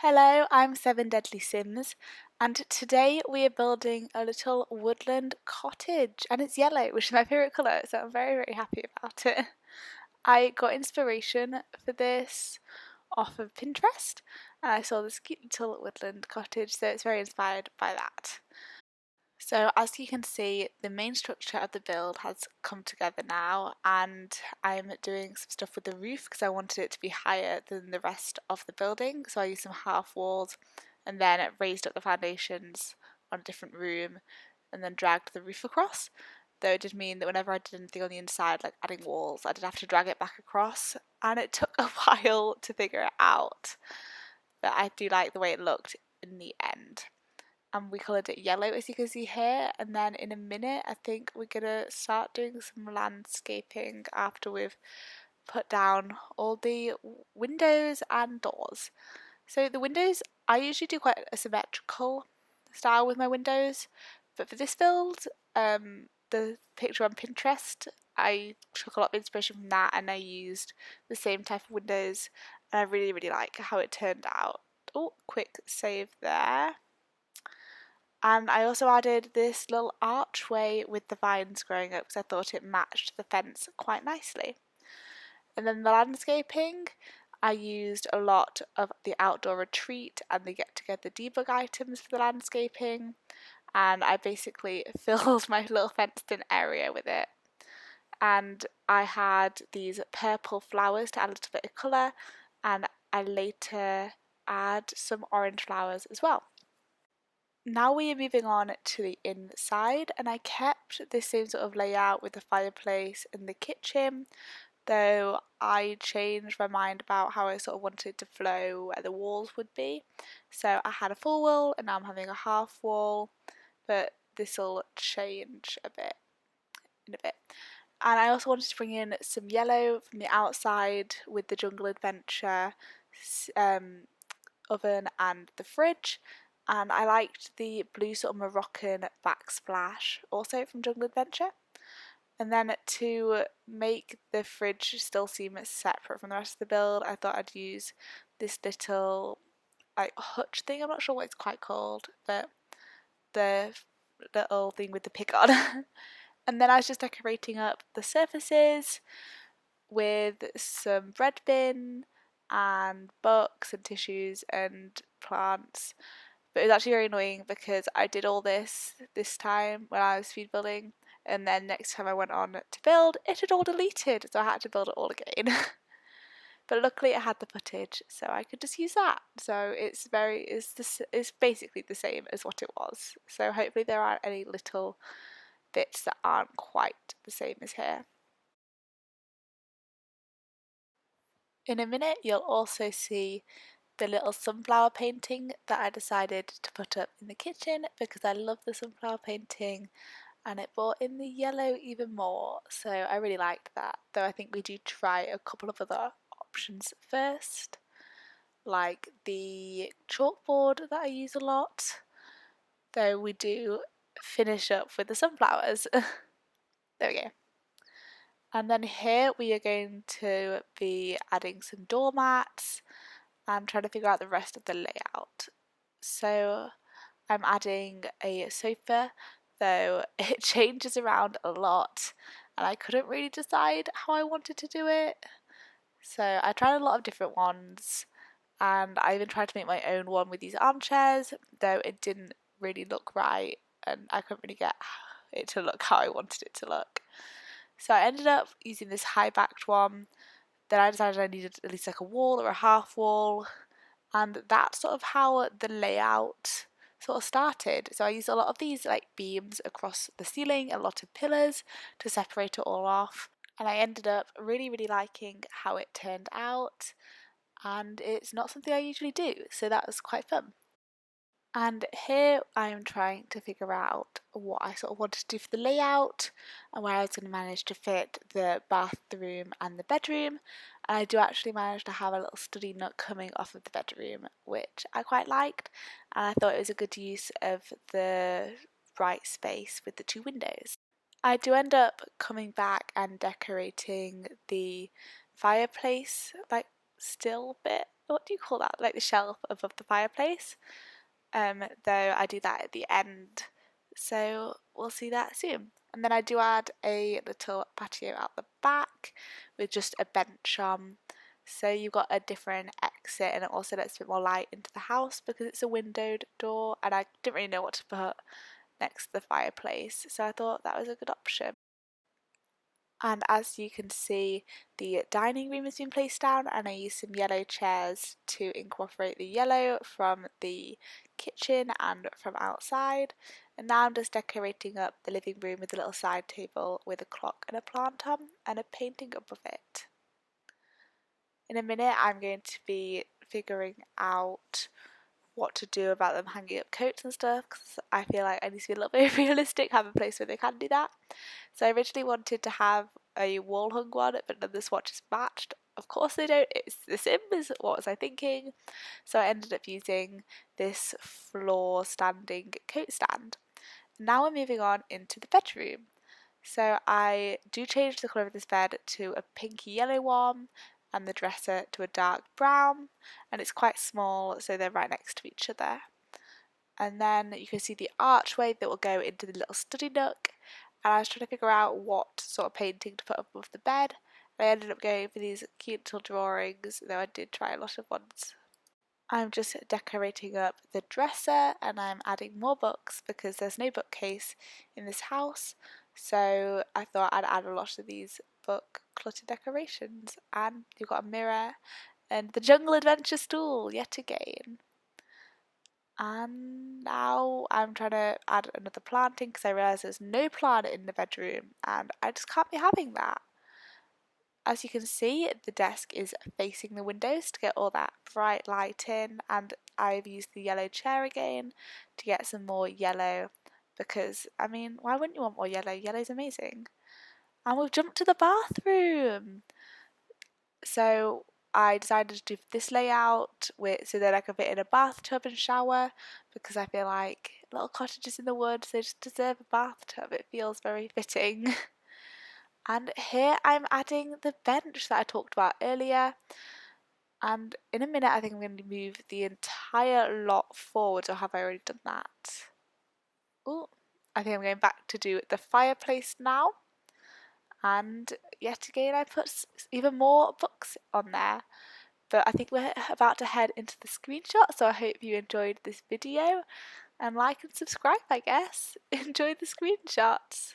Hello, I'm Seven Deadly Sims, and today we are building a little woodland cottage, and it's yellow, which is my favourite colour, so I'm very, very happy about it. I got inspiration for this off of Pinterest, and I saw this cute little woodland cottage, so it's very inspired by that. So as you can see, the main structure of the build has come together now, and I'm doing some stuff with the roof because I wanted it to be higher than the rest of the building. So I used some half walls and then raised up the foundations on a different room and then dragged the roof across. Though it did mean that whenever I did anything on the inside, like adding walls, I did have to drag it back across, and it took a while to figure it out. But I do like the way it looked in the end. And we coloured it yellow, as you can see here, and then in a minute I think we're gonna start doing some landscaping after we've put down all the windows and doors. So the windows, I usually do quite a symmetrical style with my windows, but for this build, the picture on Pinterest, I took a lot of inspiration from that and I used the same type of windows, and I really, really like how it turned out. Oh, quick save there. And I also added this little archway with the vines growing up because I thought it matched the fence quite nicely. And then the landscaping, I used a lot of the outdoor retreat and the get together debug items for the landscaping, and I basically filled my little fenced in area with it. And I had these purple flowers to add a little bit of colour, and I later add some orange flowers as well. Now we are moving on to the inside, and I kept the same sort of layout with the fireplace and the kitchen, though I changed my mind about how I sort of wanted it to flow, where the walls would be. So I had a full wall and now I'm having a half wall, but this will change a bit in a bit. And I also wanted to bring in some yellow from the outside with the Jungle Adventure oven and the fridge, and I liked the blue sort of Moroccan backsplash also from Jungle Adventure. And then to make the fridge still seem separate from the rest of the build, I thought I'd use this little like hutch thing. I'm not sure what it's quite called, but the little thing with the pick on. And then I was just decorating up the surfaces with some bread bin and books and tissues and plants. But it was actually very annoying because I did all this time when I was speed building, and then next time I went on to build, it had all deleted, so I had to build it all again. But luckily it had the footage, so I could just use that. So it's basically the same as what it was. So hopefully there aren't any little bits that aren't quite the same as here. In a minute you'll also see the little sunflower painting that I decided to put up in the kitchen because I love the sunflower painting, and it brought in the yellow even more, so I really liked that. Though I think we do try a couple of other options first, like the chalkboard that I use a lot, though we do finish up with the sunflowers. There we go. And then here we are going to be adding some doormats and trying to figure out the rest of the layout. So I'm adding a sofa, though it changes around a lot and I couldn't really decide how I wanted to do it. So I tried a lot of different ones, and I even tried to make my own one with these armchairs, though it didn't really look right and I couldn't really get it to look how I wanted it to look. So I ended up using this high backed one. Then I decided I needed at least like a wall or a half wall, and that's sort of how the layout sort of started. So I used a lot of these like beams across the ceiling, a lot of pillars to separate it all off, and I ended up really, really liking how it turned out, and it's not something I usually do, so that was quite fun. And here I am trying to figure out what I sort of wanted to do for the layout and where I was going to manage to fit the bathroom and the bedroom. And I do actually manage to have a little study nook coming off of the bedroom, which I quite liked, and I thought it was a good use of the bright space with the two windows. I do end up coming back and decorating the fireplace like still bit what do you call that? Like the shelf above the fireplace. Though I do that at the end. So we'll see that soon. And then I do add a little patio out the back with just a bench on. So you've got a different exit, and it also lets a bit more light into the house because it's a windowed door, and I didn't really know what to put next to the fireplace, so I thought that was a good option. And as you can see, the dining room has been placed down, and I used some yellow chairs to incorporate the yellow from the kitchen and from outside. And now I'm just decorating up the living room with a little side table with a clock and a plant on and a painting above it. In a minute I'm going to be figuring out what to do about them hanging up coats and stuff, because I feel like I need to be a little bit realistic, have a place where they can do that. So I originally wanted to have a wall hung one, but none of the swatches matched. Of course they don't, it's The Sims, what was I thinking? So I ended up using this floor standing coat stand. Now we're moving on into the bedroom. So I do change the colour of this bed to a pinky yellow one, and the dresser to a dark brown, and it's quite small, so they're right next to each other. And then you can see the archway that will go into the little study nook, and I was trying to figure out what sort of painting to put above the bed. I ended up going for these cute little drawings, though I did try a lot of ones. I'm just decorating up the dresser, and I'm adding more books because there's no bookcase in this house, so I thought I'd add a lot of these book clutter decorations. And you've got a mirror and the jungle adventure stool yet again. And now I'm trying to add another planting because I realise there's no plant in the bedroom, and I just can't be having that. As you can see, the desk is facing the windows to get all that bright light in, and I've used the yellow chair again to get some more yellow because, I mean, why wouldn't you want more yellow? Yellow's amazing. And we've jumped to the bathroom. So I decided to do this layout so that I could fit in a bathtub and shower, because I feel like little cottages in the woods, they just deserve a bathtub. It feels very fitting. And here I'm adding the bench that I talked about earlier. And in a minute I think I'm going to move the entire lot forward, or have I already done that? Oh, I think I'm going back to do the fireplace now. And yet again I put even more books on there. But I think we're about to head into the screenshot, so I hope you enjoyed this video, and like and subscribe, I guess. Enjoy the screenshots.